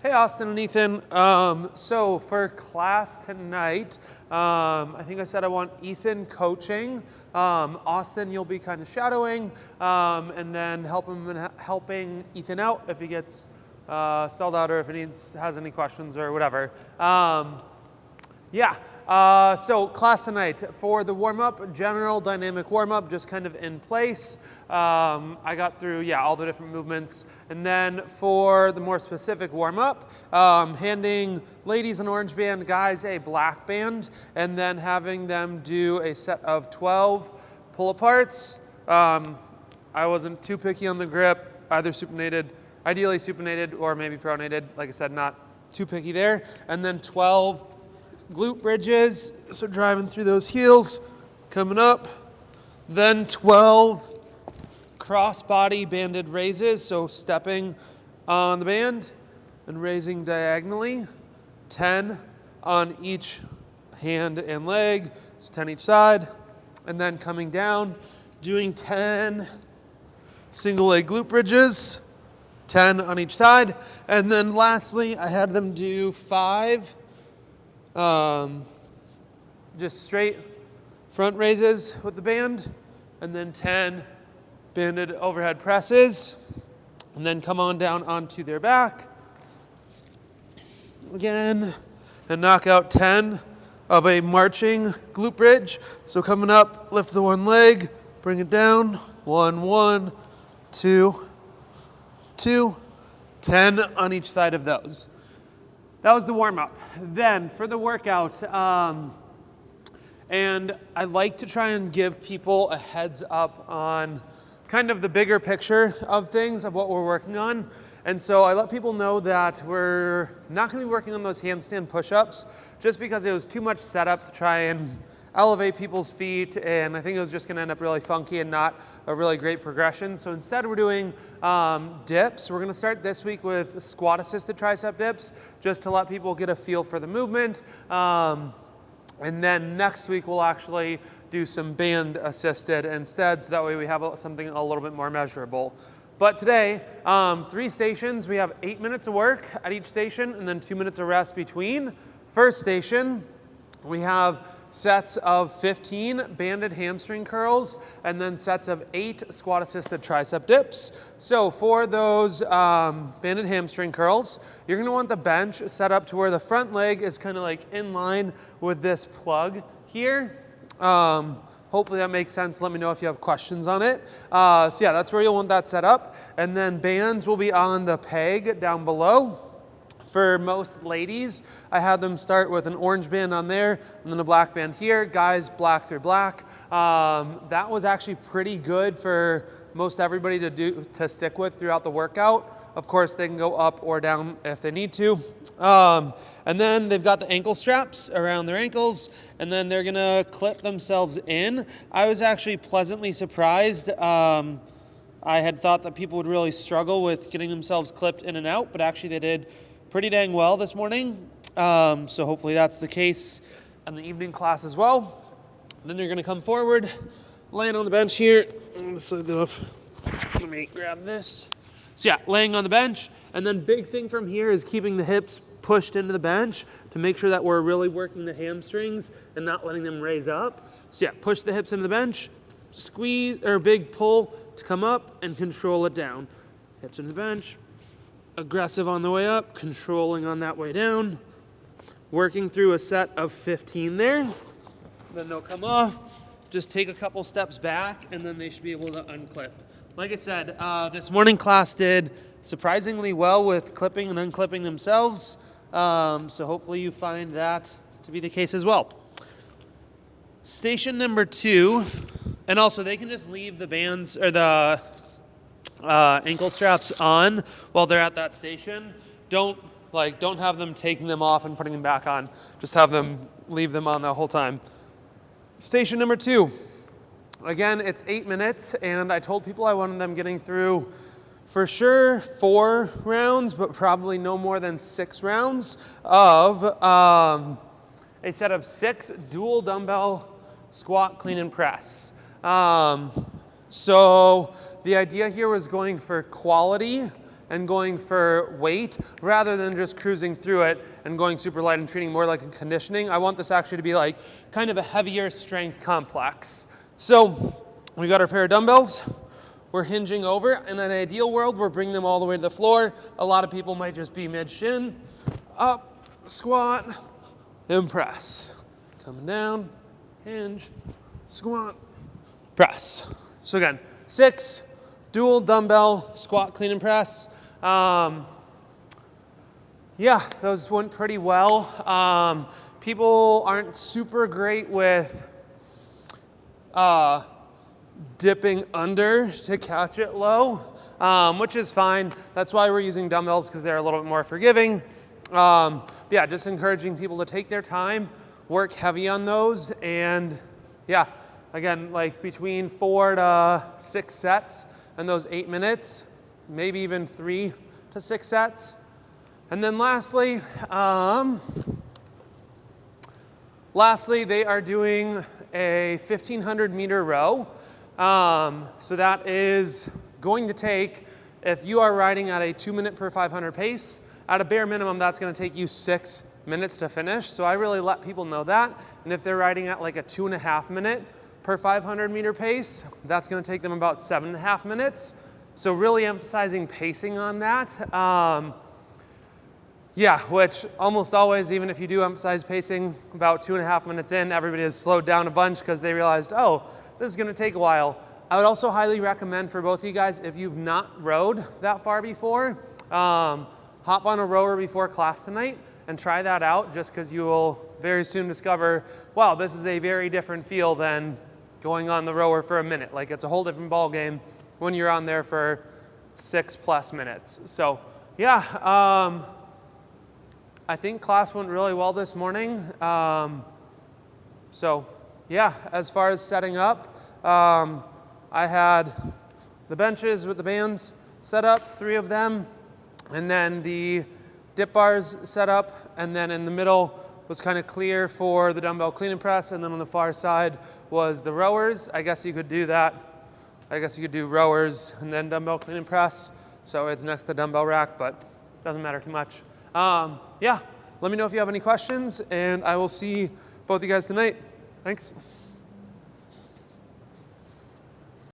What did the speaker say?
Hey, Austin and Ethan. So for class tonight, I think I said I want Ethan coaching. Austin, you'll be kind of shadowing, and then helping Ethan out if he gets stalled out or if he has any questions or whatever. So class tonight for the warm-up, general dynamic warm-up, just kind of in place. I got through, all the different movements. And then for the more specific warm-up, handing ladies an orange band, guys a black band, and then having them do a set of 12 pull-aparts. I wasn't too picky on the grip, either supinated, ideally supinated, or maybe pronated. Like I said, not too picky there. And then 12 glute bridges, so driving through those heels, coming up. Then 12 cross-body banded raises, so stepping on the band and raising diagonally. 10 on each hand and leg, so 10 each side. And then coming down, doing 10 single leg glute bridges, 10 on each side. And then lastly, I had them do 5 just straight front raises with the band, and then 10 banded overhead presses, and then come on down onto their back again and knock out 10 of a marching glute bridge. So coming up, lift the one leg, bring it down, 1, 1, 2, 2, 10 on each side of those. That was the warm-up. Then for the workout, and I like to try and give people a heads up on kind of the bigger picture of things, of what we're working on. And so I let people know that we're not gonna be working on those handstand push-ups just because it was too much setup to try and elevate people's feet, and I think it was just gonna end up really funky and not a really great progression. So instead we're doing dips. We're gonna start this week with squat assisted tricep dips, just to let people get a feel for the movement. And then next week we'll actually do some band assisted instead, so that way we have something a little bit more measurable. But today, 3 stations, we have 8 minutes of work at each station and then 2 minutes of rest between. First station, we have sets of 15 banded hamstring curls and then sets of 8 squat assisted tricep dips. So for those banded hamstring curls, you're gonna want the bench set up to where the front leg is kind of like in line with this plug here. Hopefully that makes sense. Let me know if you have questions on it. That's where you'll want that set up. And then bands will be on the peg down below. For most ladies, I had them start with an orange band on there and then a black band here. Guys, black through black. That was actually pretty good for most everybody to stick with throughout the workout. Of course, they can go up or down if they need to. And then they've got the ankle straps around their ankles, and then they're gonna clip themselves in. I was actually pleasantly surprised. I had thought that people would really struggle with getting themselves clipped in and out, but actually they did pretty dang well this morning. So hopefully that's the case in the evening class as well. And then they're gonna come forward, laying on the bench here. Let me grab this. So laying on the bench. And then big thing from here is keeping the hips pushed into the bench to make sure that we're really working the hamstrings and not letting them raise up. So push the hips into the bench, squeeze, or big pull to come up and control it down. Hips into the bench. Aggressive on the way up, controlling on that way down, working through a set of 15 there. Then they'll come off, just take a couple steps back, and then they should be able to unclip. Like I said, this morning class did surprisingly well with clipping and unclipping themselves, so hopefully you find that to be the case as well. Station number 2, and also they can just leave the bands or the ankle straps on while they're at that station. Don't have them taking them off and putting them back on. Just have them leave them on the whole time. Station number 2. Again, it's 8 minutes, and I told people I wanted them getting through for sure 4 rounds, but probably no more than 6 rounds of a set of 6 dual dumbbell squat, clean, and press. So the idea here was going for quality and going for weight rather than just cruising through it and going super light and treating more like a conditioning. I want this actually to be like kind of a heavier strength complex. So we got our pair of dumbbells. We're hinging over. In an ideal world, we're bringing them all the way to the floor. A lot of people might just be mid-shin, up, squat, and press. Coming down, hinge, squat, press. So again, 6 dual dumbbell squat, clean, and press. Yeah, those went pretty well. People aren't super great with dipping under to catch it low, which is fine. That's why we're using dumbbells, because they're a little bit more forgiving. Yeah, just encouraging people to take their time, work heavy on those, and yeah, again, like between 4 to 6 sets and those 8 minutes, maybe even 3 to 6 sets. And then lastly, they are doing a 1,500 meter row. So that is going to take, if you are riding at a 2 minute per 500 pace, at a bare minimum, that's going to take you 6 minutes to finish. So I really let people know that. And if they're riding at like a 2.5 minute per 500 meter pace, that's going to take them about 7.5 minutes. So really emphasizing pacing on that. Yeah, which almost always, even if you do emphasize pacing, about 2.5 minutes in, everybody has slowed down a bunch because they realized, oh, this is going to take a while. I would also highly recommend for both of you guys, if you've not rowed that far before, hop on a rower before class tonight and try that out, just because you will very soon discover, wow, this is a very different feel than going on the rower for a minute. Like, it's a whole different ball game when you're on there for 6+ minutes. So yeah, I think class went really well this morning. So yeah, as far as setting up, I had the benches with the bands set up, 3 of them, and then the dip bars set up, and then in the middle was kind of clear for the dumbbell clean and press, and then on the far side was the rowers. I guess you could do that. I guess you could do rowers and then dumbbell clean and press, so it's next to the dumbbell rack, but doesn't matter too much. Yeah, let me know if you have any questions, and I will see both of you guys tonight. Thanks.